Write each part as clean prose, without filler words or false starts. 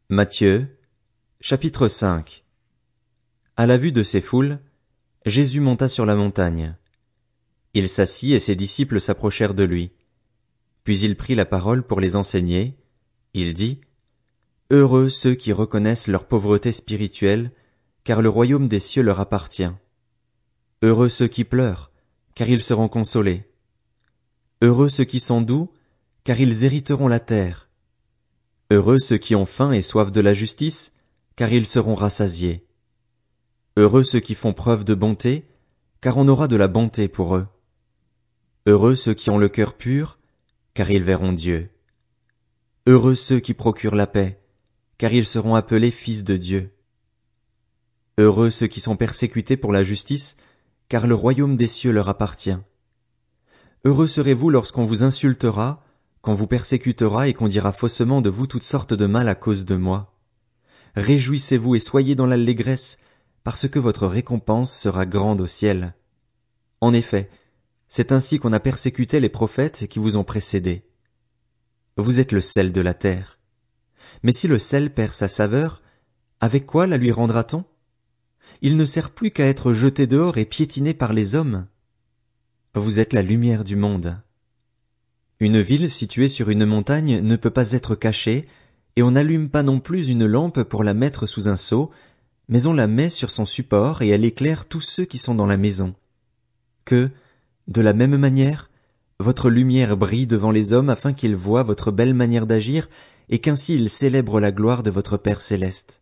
Matthieu, chapitre 5. À la vue de ces foules, Jésus monta sur la montagne. Il s'assit et ses disciples s'approchèrent de lui. Puis il prit la parole pour les enseigner. Il dit, « Heureux ceux qui reconnaissent leur pauvreté spirituelle, car le royaume des cieux leur appartient. Heureux ceux qui pleurent, car ils seront consolés. Heureux ceux qui sont doux, car ils hériteront la terre. Heureux ceux qui ont faim et soif de la justice, car ils seront rassasiés. Heureux ceux qui font preuve de bonté, car on aura de la bonté pour eux. Heureux ceux qui ont le cœur pur, car ils verront Dieu. Heureux ceux qui procurent la paix, car ils seront appelés fils de Dieu. Heureux ceux qui sont persécutés pour la justice, car le royaume des cieux leur appartient. Heureux serez-vous lorsqu'on vous insultera, qu'on vous persécutera et qu'on dira faussement de vous toutes sortes de mal à cause de moi. Réjouissez-vous et soyez dans l'allégresse, parce que votre récompense sera grande au ciel. En effet, c'est ainsi qu'on a persécuté les prophètes qui vous ont précédés. Vous êtes le sel de la terre. Mais si le sel perd sa saveur, avec quoi la lui rendra-t-on? Il ne sert plus qu'à être jeté dehors et piétiné par les hommes. Vous êtes la lumière du monde. Une ville située sur une montagne ne peut pas être cachée, et on n'allume pas non plus une lampe pour la mettre sous un seau, mais on la met sur son support et elle éclaire tous ceux qui sont dans la maison. Que, de la même manière, votre lumière brille devant les hommes afin qu'ils voient votre belle manière d'agir et qu'ainsi ils célèbrent la gloire de votre Père céleste.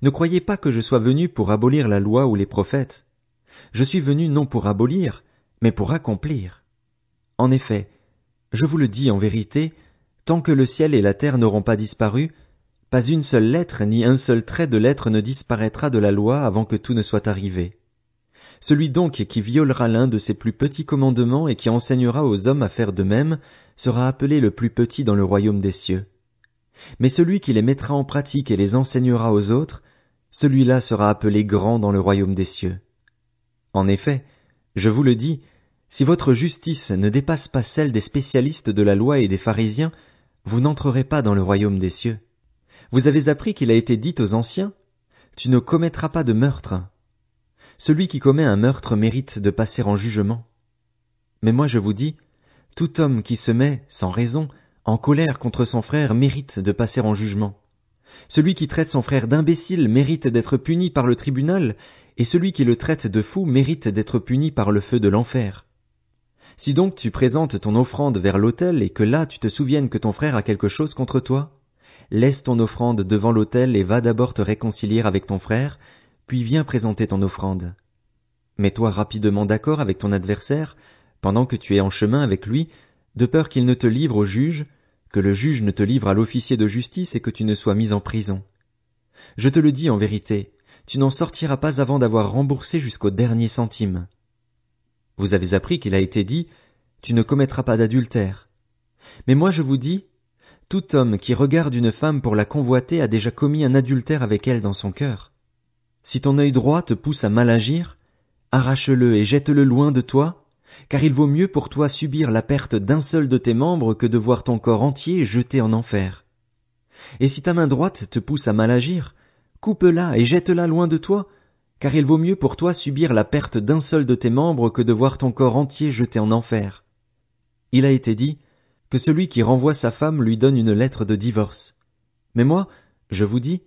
Ne croyez pas que je sois venu pour abolir la loi ou les prophètes. Je suis venu non pour abolir, mais pour accomplir. En effet, je vous le dis en vérité, tant que le ciel et la terre n'auront pas disparu, pas une seule lettre ni un seul trait de lettre ne disparaîtra de la loi avant que tout ne soit arrivé. Celui donc qui violera l'un de ces plus petits commandements et qui enseignera aux hommes à faire de même sera appelé le plus petit dans le royaume des cieux. Mais celui qui les mettra en pratique et les enseignera aux autres, celui-là sera appelé grand dans le royaume des cieux. En effet, je vous le dis, si votre justice ne dépasse pas celle des spécialistes de la loi et des pharisiens, vous n'entrerez pas dans le royaume des cieux. Vous avez appris qu'il a été dit aux anciens, « Tu ne commettras pas de meurtre. » Celui qui commet un meurtre mérite de passer en jugement. Mais moi je vous dis, tout homme qui se met, sans raison, en colère contre son frère mérite de passer en jugement. Celui qui traite son frère d'imbécile mérite d'être puni par le tribunal, et celui qui le traite de fou mérite d'être puni par le feu de l'enfer. Si donc tu présentes ton offrande vers l'autel et que là tu te souviennes que ton frère a quelque chose contre toi, laisse ton offrande devant l'autel et va d'abord te réconcilier avec ton frère, puis viens présenter ton offrande. Mets-toi rapidement d'accord avec ton adversaire, pendant que tu es en chemin avec lui, de peur qu'il ne te livre au juge, que le juge ne te livre à l'officier de justice et que tu ne sois mis en prison. Je te le dis en vérité, tu n'en sortiras pas avant d'avoir remboursé jusqu'au dernier centime. Vous avez appris qu'il a été dit, « Tu ne commettras pas d'adultère. » Mais moi je vous dis, tout homme qui regarde une femme pour la convoiter a déjà commis un adultère avec elle dans son cœur. Si ton œil droit te pousse à mal agir, arrache-le et jette-le loin de toi, car il vaut mieux pour toi subir la perte d'un seul de tes membres que de voir ton corps entier jeté en enfer. Et si ta main droite te pousse à mal agir, coupe-la et jette-la loin de toi, car il vaut mieux pour toi subir la perte d'un seul de tes membres que de voir ton corps entier jeté en enfer. Il a été dit que celui qui renvoie sa femme lui donne une lettre de divorce. Mais moi, je vous dis,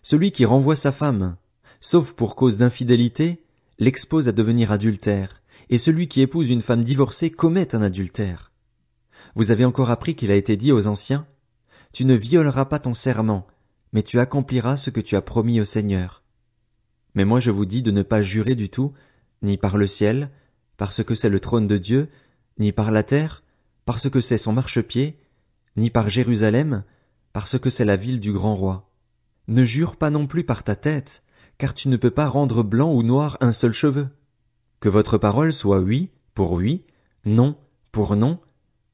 celui qui renvoie sa femme, sauf pour cause d'infidélité, l'expose à devenir adultère, et celui qui épouse une femme divorcée commet un adultère. Vous avez encore appris qu'il a été dit aux anciens, « Tu ne violeras pas ton serment, mais tu accompliras ce que tu as promis au Seigneur. » Mais moi je vous dis de ne pas jurer du tout, ni par le ciel, parce que c'est le trône de Dieu, ni par la terre, parce que c'est son marchepied, ni par Jérusalem, parce que c'est la ville du grand roi. Ne jure pas non plus par ta tête, car tu ne peux pas rendre blanc ou noir un seul cheveu. Que votre parole soit oui pour oui, non pour non,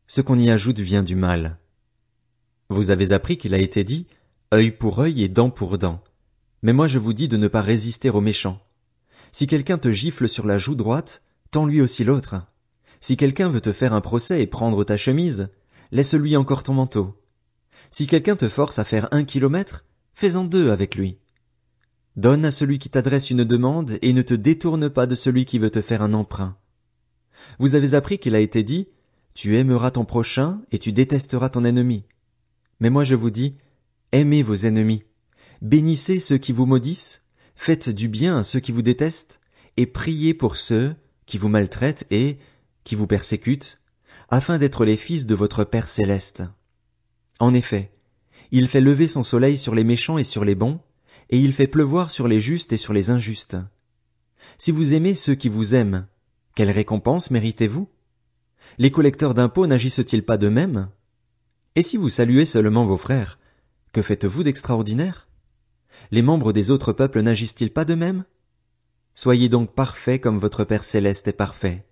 ce qu'on y ajoute vient du mal. Vous avez appris qu'il a été dit, œil pour œil et dent pour dent. Mais moi je vous dis de ne pas résister aux méchants. Si quelqu'un te gifle sur la joue droite, tends-lui aussi l'autre. Si quelqu'un veut te faire un procès et prendre ta chemise, laisse-lui encore ton manteau. Si quelqu'un te force à faire 1 kilomètre, fais-en 2 avec lui. Donne à celui qui t'adresse une demande et ne te détourne pas de celui qui veut te faire un emprunt. Vous avez appris qu'il a été dit, tu aimeras ton prochain et tu détesteras ton ennemi. Mais moi je vous dis, aimez vos ennemis, bénissez ceux qui vous maudissent, faites du bien à ceux qui vous détestent, et priez pour ceux qui vous maltraitent et qui vous persécutent, afin d'être les fils de votre Père céleste. En effet, il fait lever son soleil sur les méchants et sur les bons, et il fait pleuvoir sur les justes et sur les injustes. Si vous aimez ceux qui vous aiment, quelle récompense méritez-vous? Les collecteurs d'impôts n'agissent-ils pas de même? Et si vous saluez seulement vos frères, que faites-vous d'extraordinaire? Les membres des autres peuples n'agissent-ils pas de même? Soyez donc parfaits comme votre Père céleste est parfait.